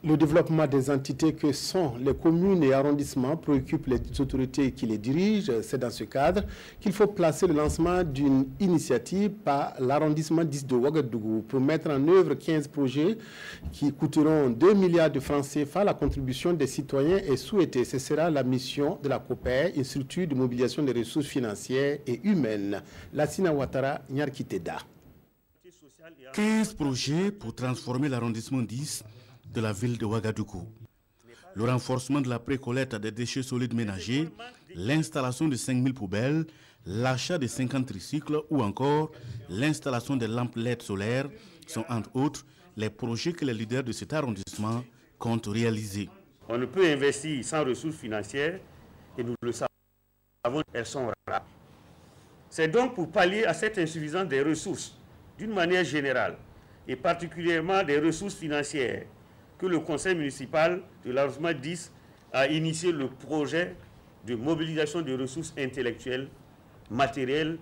Le développement des entités que sont les communes et arrondissements préoccupe les autorités qui les dirigent. C'est dans ce cadre qu'il faut placer le lancement d'une initiative par l'arrondissement 10 de Ouagadougou pour mettre en œuvre 15 projets qui coûteront 2 milliards de francs CFA. La contribution des citoyens est souhaitée. Ce sera la mission de la COPER, une structure de mobilisation des ressources financières et humaines. Lassina Ouattara, Nyarkiteda. 15 projets pour transformer l'arrondissement 10 de la ville de Ouagadougou. Le renforcement de la précollecte des déchets solides ménagers, l'installation de 5000 poubelles, l'achat de 50 tricycles ou encore l'installation des lampes LED solaires sont entre autres les projets que les leaders de cet arrondissement comptent réaliser. On ne peut investir sans ressources financières et nous le savons, elles sont rares. C'est donc pour pallier à cette insuffisance des ressources d'une manière générale et particulièrement des ressources financières que le conseil municipal de l'arrondissement 10 a initié le projet de mobilisation de ressources intellectuelles, matérielles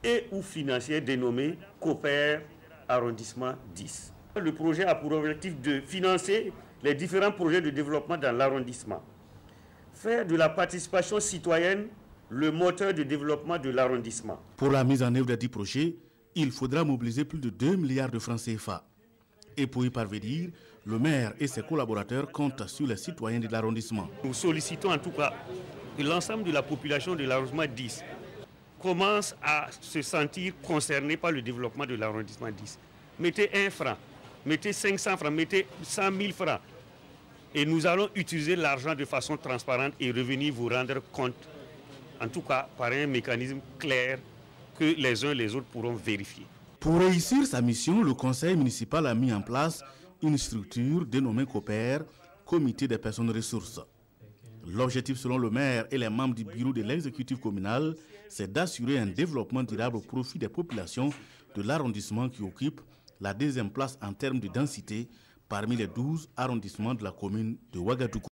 et ou financières dénommé COPER arrondissement 10. Le projet a pour objectif de financer les différents projets de développement dans l'arrondissement. Faire de la participation citoyenne le moteur de développement de l'arrondissement. Pour la mise en œuvre des 10 projets, il faudra mobiliser plus de 2 milliards de francs CFA. Et pour y parvenir, le maire et ses collaborateurs comptent sur les citoyens de l'arrondissement. Nous sollicitons en tout cas que l'ensemble de la population de l'arrondissement 10 commence à se sentir concerné par le développement de l'arrondissement 10. Mettez 1 franc, mettez 500 francs, mettez 100 000 francs. Et nous allons utiliser l'argent de façon transparente et revenir vous rendre compte, en tout cas par un mécanisme clair que les uns et les autres pourront vérifier. Pour réussir sa mission, le conseil municipal a mis en place une structure dénommée COPER, Comité des personnes ressources. L'objectif selon le maire et les membres du bureau de l'exécutif communal, c'est d'assurer un développement durable au profit des populations de l'arrondissement qui occupe la 2e place en termes de densité parmi les 12 arrondissements de la commune de Ouagadougou.